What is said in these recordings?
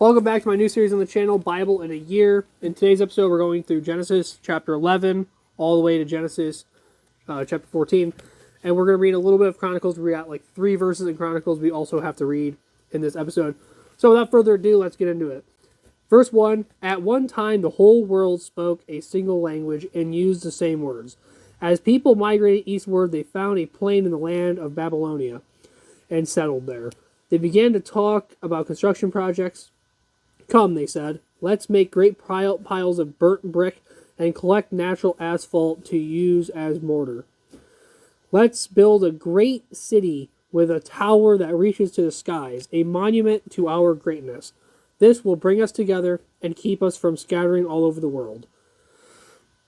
Welcome back to my new series on the channel, Bible in a Year. In today's episode, we're going through Genesis chapter 11 all the way to Genesis chapter 14. And we're going to read a little bit of Chronicles. We got like 3 verses in Chronicles we also have to read in this episode. So without further ado, let's get into it. Verse 1, At one time the whole world spoke a single language and used the same words. As people migrated eastward, they found a plain in the land of Babylonia and settled there. They began to talk about construction projects. Come, they said, let's make great piles of burnt brick and collect natural asphalt to use as mortar. Let's build a great city with a tower that reaches to the skies, a monument to our greatness. This will bring us together and keep us from scattering all over the world.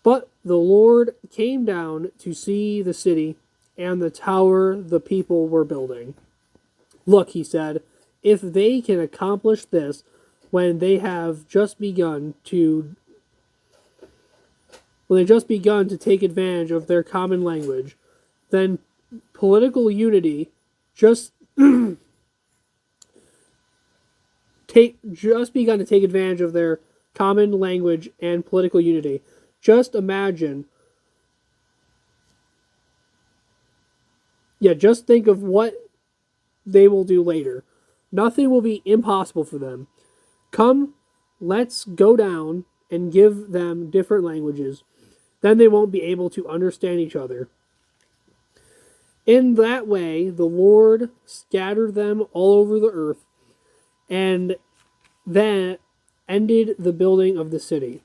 But the Lord came down to see the city and the tower the people were building. Look, he said, if they can accomplish this when they have just begun to take advantage of their common language, then political unity just begun to take advantage of their common language and political unity. Just imagine. Just think of what they will do later. Nothing will be impossible for them. Come, let's go down and give them different languages. Then they won't be able to understand each other. In that way, the Lord scattered them all over the earth and then ended the building of the city.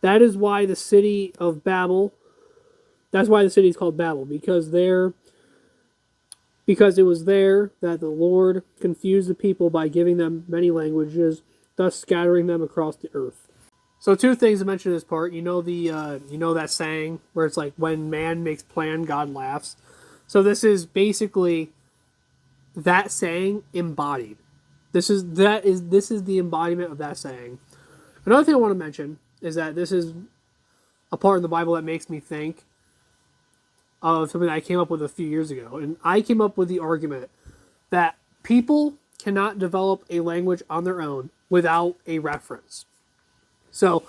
That is why the city of Babel, that's why the city is called Babel, because it was there that the Lord confused the people by giving them many languages, thus scattering them across the earth. So 2 things to mention in this part. You know that saying where it's like, when man makes plan, God laughs. So this is basically that saying embodied. This is the embodiment of that saying. Another thing I want to mention is that this is a part in the Bible that makes me think of something that I came up with a few years ago. And I came up with the argument that people cannot develop a language on their own without a reference. So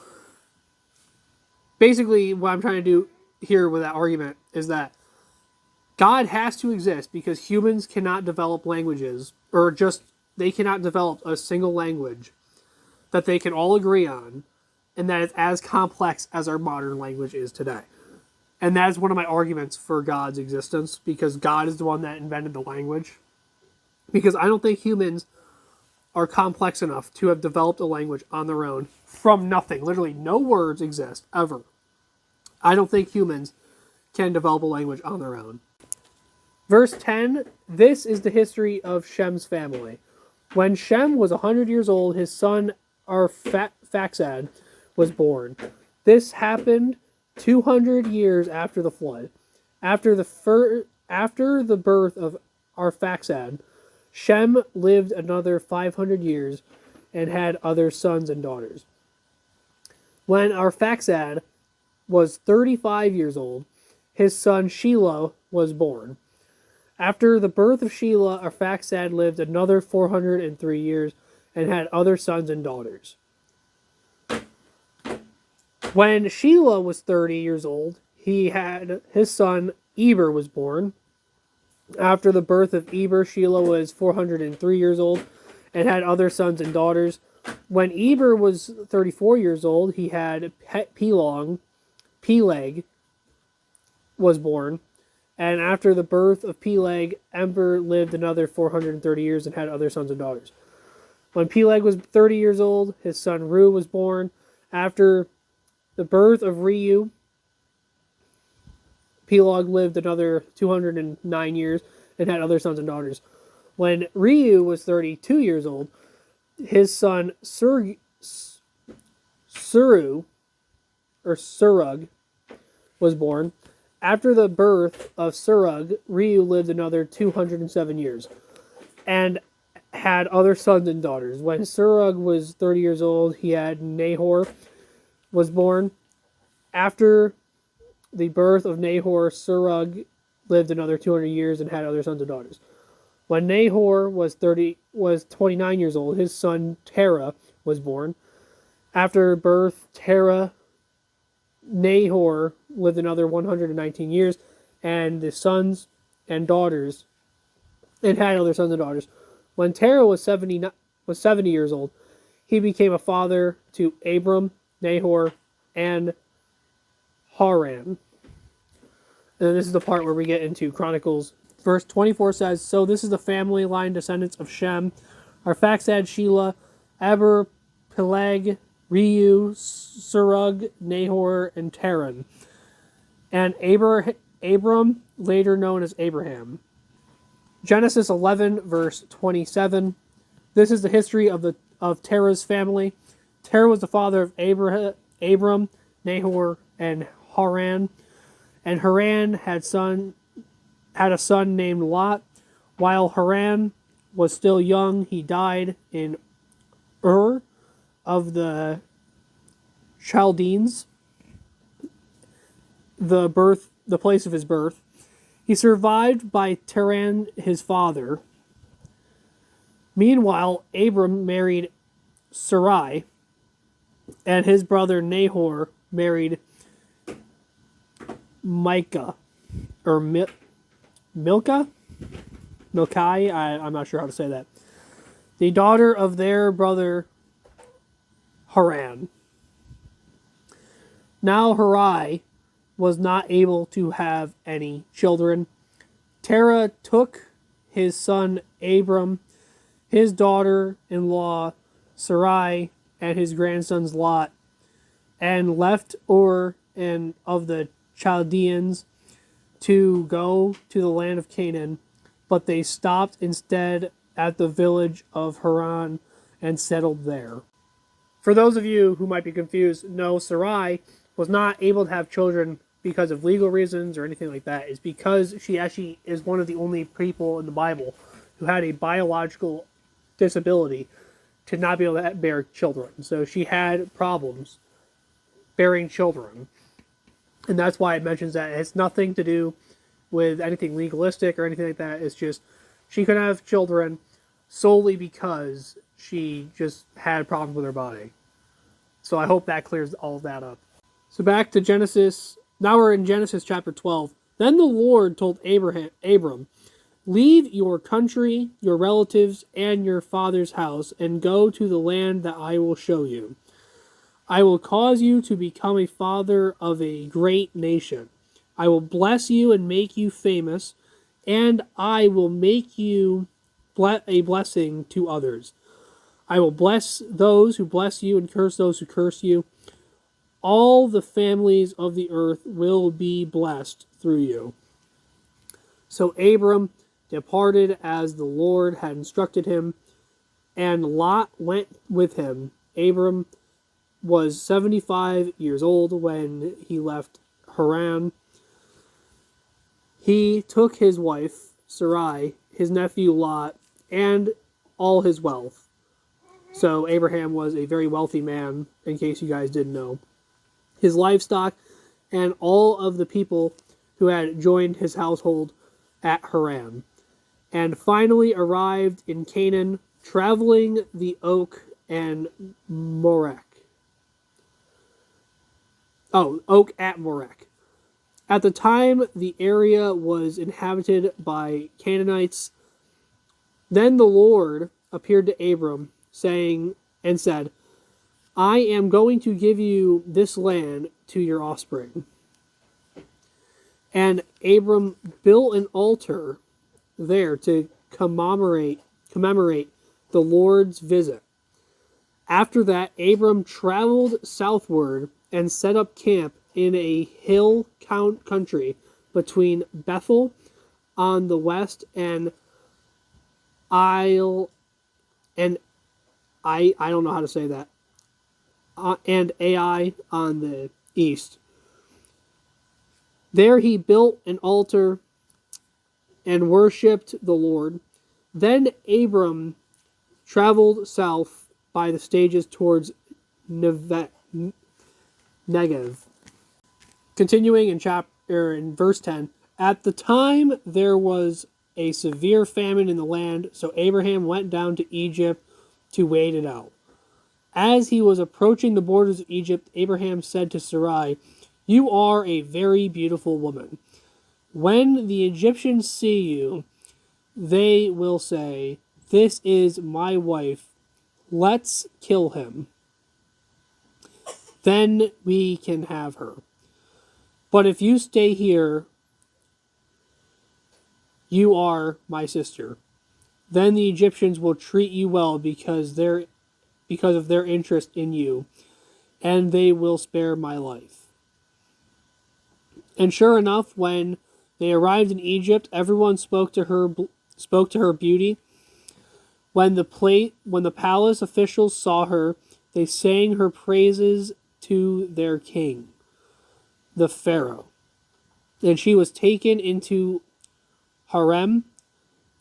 basically what I'm trying to do here with that argument is that God has to exist because humans cannot develop languages, or just they cannot develop a single language that they can all agree on and that is as complex as our modern language is today. And that is one of my arguments for God's existence, because God is the one that invented the language. Because I don't think humans are complex enough to have developed a language on their own from nothing. Literally no words exist, ever. I don't think humans can develop a language on their own. Verse 10, this is the history of Shem's family. When Shem was 100 years old, his son Arphaxad was born. This happened 200 years after the flood. After the birth of Arphaxad, Shem lived another 500 years and had other sons and daughters. When Arphaxad was 35 years old, his son Shelah was born. After the birth of Shelah, Arphaxad lived another 403 years and had other sons and daughters. When Shelah was 30 years old, his son Eber was born. After the birth of Eber, Shelah was 403 years old and had other sons and daughters. When Eber was 34 years old, he had Peleg was born. And after the birth of Peleg, Eber lived another 430 years and had other sons and daughters. When Peleg was 30 years old, his son Reu was born. After the birth of Reu, Peleg lived another 209 years and had other sons and daughters. When Reu was 32 years old, his son Serug was born. After the birth of Serug, Reu lived another 207 years and had other sons and daughters. When Serug was 30 years old, he had Nahor was born. After the birth of Nahor, Serug lived another 200 years and had other sons and daughters. When Nahor was 29 years old, his son Terah was born. After birth, Nahor lived another 119 years, and the sons and daughters, and had other sons and daughters. When Terah was 70 years old, he became a father to Abram, Nahor, and Haran. And this is the part where we get into Chronicles. Verse 24 says, "So this is the family line descendants of Shem: Arphaxad, Shelah, Eber, Peleg, Reu, Serug, Nahor, and Terah, and Abram, later known as Abraham." Genesis 11, verse 27. This is the history of Terah's family. Terah was the father of Abram, Nahor, and Haran. And Haran had a son named Lot. While Haran was still young, he died in Ur of the Chaldeans, the place of his birth. He survived by Terah, his father. Meanwhile, Abram married Sarai, and his brother Nahor married Milcah. Milkai, I'm not sure how to say that. The daughter of their brother Haran. Now Harai was not able to have any children. Terah took his son Abram, his daughter-in-law Sarai, and his grandsons Lot, and left Ur and of the Chaldeans to go to the land of Canaan, but they stopped instead at the village of Haran and settled there. For those of you who might be confused, no, Sarai was not able to have children because of legal reasons or anything like that. It's because she actually is one of the only people in the Bible who had a biological disability to not be able to bear children. So she had problems bearing children. And that's why it mentions that. It has nothing to do with anything legalistic or anything like that. It's just she couldn't have children solely because she just had problems with her body. So I hope that clears all of that up. So back to Genesis. Now we're in Genesis chapter 12. Then the Lord told Abram, "Leave your country, your relatives, and your father's house, and go to the land that I will show you. I will cause you to become a father of a great nation. I will bless you and make you famous, and I will make you a blessing to others. I will bless those who bless you and curse those who curse you. All the families of the earth will be blessed through you." So Abram departed as the Lord had instructed him, and Lot went with him. Abram was 75 years old when he left Haran. He took his wife, Sarai, his nephew Lot, and all his wealth. So Abraham was a very wealthy man, in case you guys didn't know. His livestock, and all of the people who had joined his household at Haran, and finally arrived in Canaan, traveling the Oak and Morek. Oak at Morek. At the time, the area was inhabited by Canaanites. Then the Lord appeared to Abram, saying, and said, "I am going to give you this land to your offspring." And Abram built an altar there to commemorate the Lord's visit. After that, Abram traveled southward and set up camp in a hill country between Bethel on the west and I don't know how to say that. And Ai on the east. There he built an altar and worshipped the Lord. Then Abram traveled south by the stages towards Negev. Continuing in verse 10, at the time there was a severe famine in the land, so Abraham went down to Egypt to wait it out. As he was approaching the borders of Egypt, Abraham said to Sarai, "You are a very beautiful woman. When the Egyptians see you, they will say, 'This is my wife. Let's kill him. Then we can have her.' But if you stay here, you are my sister. Then the Egyptians will treat you well because of their interest in you, and they will spare my life." And sure enough, when they arrived in Egypt, everyone spoke to her beauty. When the palace officials saw her, they sang her praises to their king, the Pharaoh. And she was taken into harem.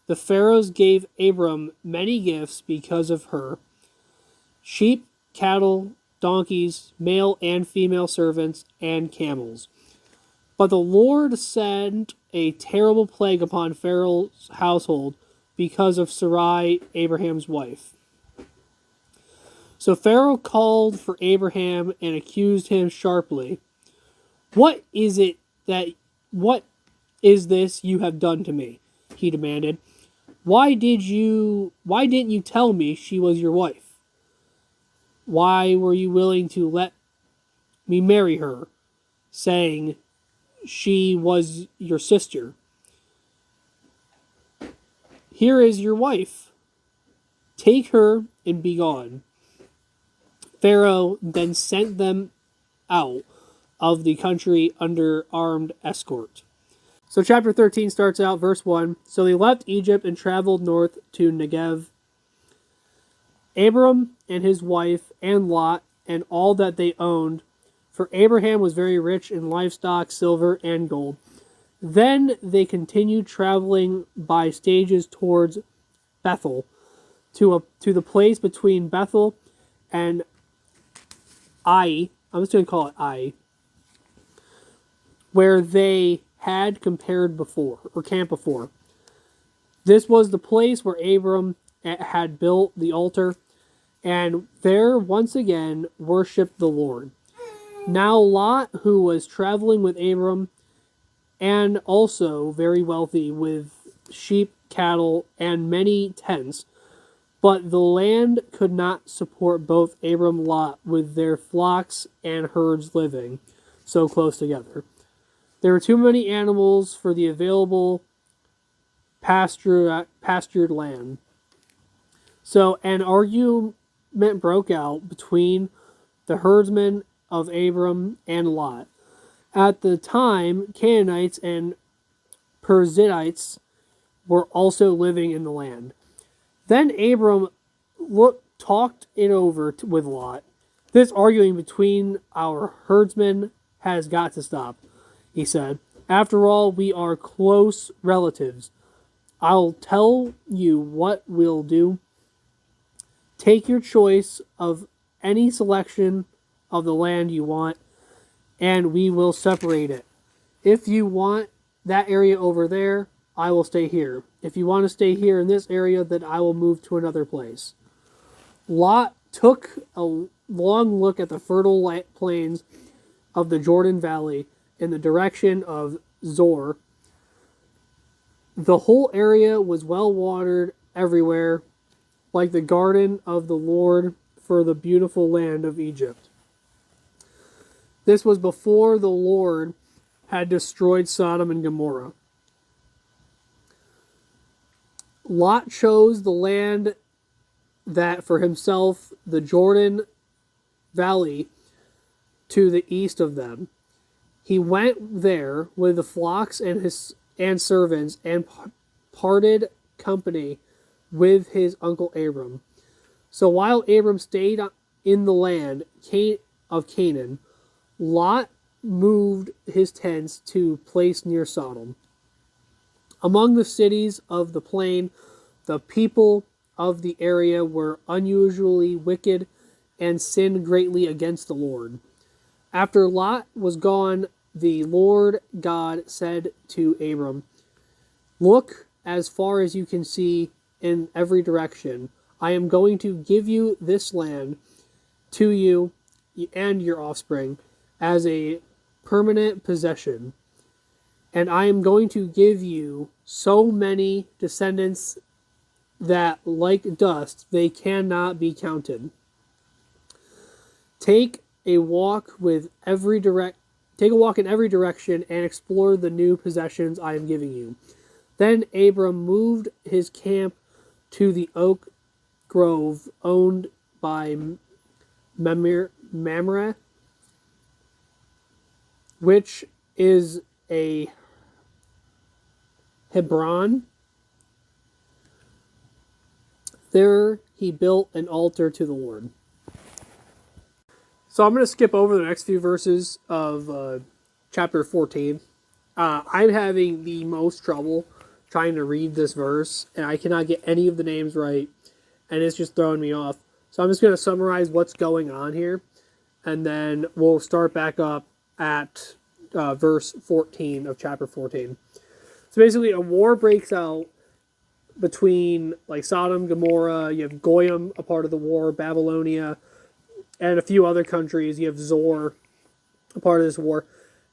The pharaohs gave Abram many gifts because of her: sheep, cattle, donkeys, male and female servants, and camels. But the Lord sent a terrible plague upon Pharaoh's household because of Sarai, Abraham's wife. So Pharaoh called for Abraham and accused him sharply. What is this you have done to me?" he demanded. Why didn't you tell me she was your wife? Why were you willing to let me marry her, saying she was your sister? Here is your wife. Take her and be gone." Pharaoh then sent them out of the country under armed escort. So chapter 13 starts out, verse 1. So they left Egypt and traveled north to Negev. Abram and his wife and Lot and all that they owned, for Abraham was very rich in livestock, silver, and gold. Then they continued traveling by stages towards Bethel, to the place between Bethel and Ai. I'm just going to call it Ai, where they had camped before. This was the place where Abram had built the altar, and there once again worshipped the Lord. Now Lot, who was traveling with Abram, and also very wealthy with sheep, cattle, and many tents, but the land could not support both Abram and Lot with their flocks and herds living so close together. There were too many animals for the available pastured land. So an argument broke out between the herdsmen of Abram and Lot. At the time, Canaanites and Perizzites were also living in the land. Then Abram talked it over with Lot. "This arguing between our herdsmen has got to stop," he said. "After all, we are close relatives. I'll tell you what we'll do. Take your choice of any selection of the land you want, and we will separate it. If you want that area over there, I will stay here. If you want to stay here in this area, then I will move to another place." Lot took a long look at the fertile plains of the Jordan Valley in the direction of Zor. The whole area was well watered everywhere, like the garden of the Lord for the beautiful land of Egypt. This was before the Lord had destroyed Sodom and Gomorrah. Lot chose the land that for himself, the Jordan Valley to the east of them. He went there with the flocks and servants and parted company with his uncle Abram. So while Abram stayed in the land of Canaan, Lot moved his tents to a place near Sodom. Among the cities of the plain, the people of the area were unusually wicked and sinned greatly against the Lord. After Lot was gone, the Lord God said to Abram, "Look, as far as you can see in every direction. I am going to give you this land to you and your offspring as a permanent possession. And I am going to give you so many descendants that, like dust, they cannot be counted. Take a walk in every direction and explore the new possessions I am giving you. Then Abram moved his camp to the oak grove owned by Mamre, which is a Hebron. There he built an altar to the Lord. So I'm going to skip over the next few verses of chapter 14. I'm having the most trouble trying to read this verse, and I cannot get any of the names right, and it's just throwing me off. So I'm just going to summarize what's going on here, and then we'll start back up at verse 14 of chapter 14. So basically, a war breaks out between like Sodom, Gomorrah. You have Goyim, a part of the war, Babylonia, and a few other countries. You have Zor, a part of this war,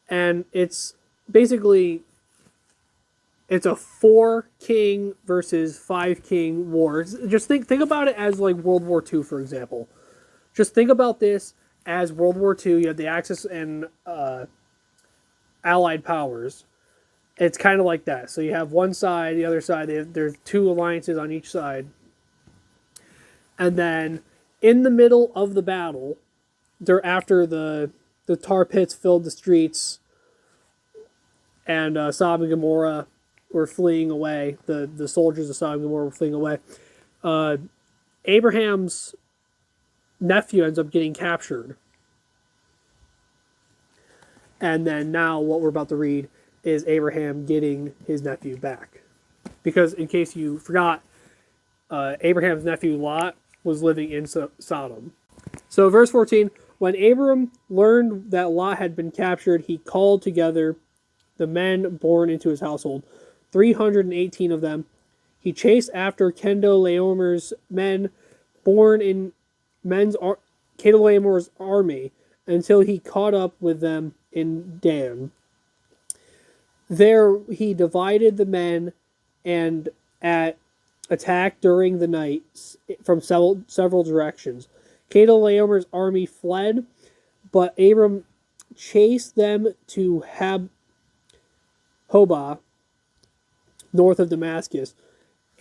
and it's basically it's a 4-king versus 5-king war. Just think about it as like World War II, for example. Just think about this as World War II. You have the Axis and Allied powers. It's kind of like that. So you have one side, the other side. There's 2 alliances on each side. And then in the middle of the battle, after the tar pits filled the streets and Sodom and Gomorrah were fleeing away, the soldiers of Sodom and Gomorrah were fleeing away, Abraham's nephew ends up getting captured. And then now what we're about to read is Abraham getting his nephew back. Because in case you forgot, Abraham's nephew Lot was living in Sodom. So verse 14, when Abram learned that Lot had been captured, he called together the men born into his household, 318 of them. He chased after Chedorlaomer's men born in Chedorlaomer's army until he caught up with them in Dan. There he divided the men and attacked during the night from several directions. Chedorlaomer's army fled, but Abram chased them to Hobah, north of Damascus.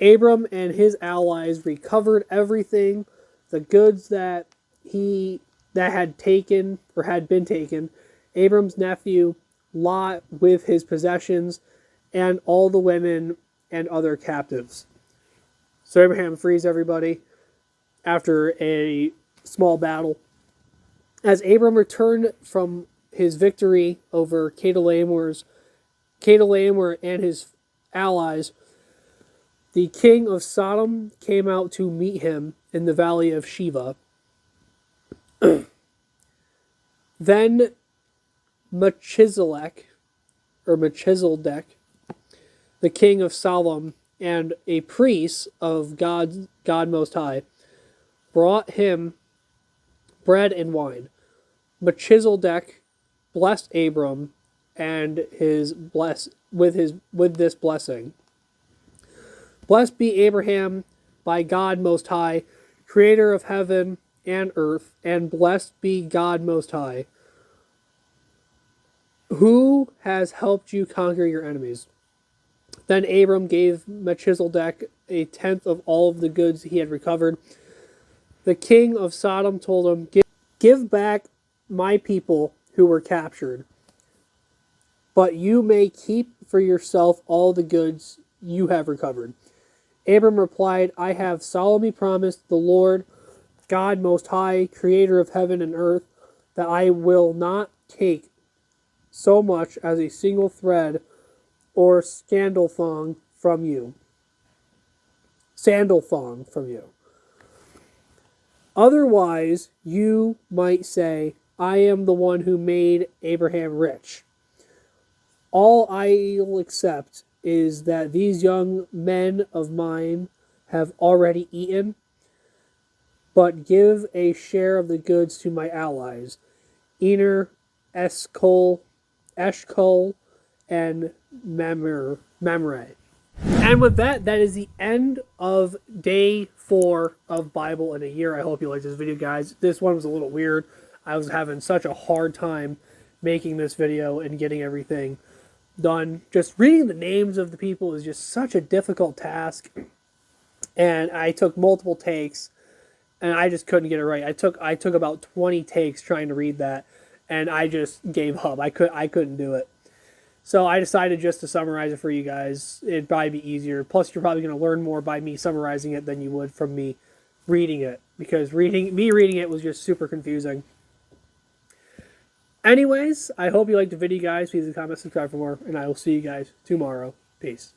Abram and his allies recovered everything, the goods that had been taken. Abram's nephew Lot with his possessions, and all the women and other captives. So Abraham frees everybody after a small battle. As Abram returned from his victory over Chedorlaomer and his allies, the king of Sodom came out to meet him in the valley of Shiva. Then Melchizedek, the king of Salem, and a priest of God Most High, brought him bread and wine. Melchizedek blessed Abram and with this blessing. Blessed be Abraham by God Most High, creator of heaven and earth, and blessed be God Most High, who has helped you conquer your enemies. Then Abram gave Melchizedek a tenth of all of the goods he had recovered. The king of Sodom told him, Give back my people who were captured, but you may keep for yourself all the goods you have recovered. Abram replied, I have solemnly promised the Lord, God Most High, creator of heaven and earth, that I will not take so much as a single thread or sandal thong from you. Otherwise, you might say, I am the one who made Abraham rich. All I'll accept is that these young men of mine have already eaten, but give a share of the goods to my allies, Ener, Eshcol, and Mamre. And with that, that is the end of day 4 of Bible in a Year. I hope you liked this video, guys. This one was a little weird. I was having such a hard time making this video and getting everything done. Just reading the names of the people is just such a difficult task. And I took multiple takes, and I just couldn't get it right. I took about 20 takes trying to read that, and I just gave up. I couldn't do it. So I decided just to summarize it for you guys. It'd probably be easier. Plus, you're probably going to learn more by me summarizing it than you would from me reading it, because me reading it was just super confusing. Anyways, I hope you liked the video, guys. Please comment, subscribe for more, and I will see you guys tomorrow. Peace.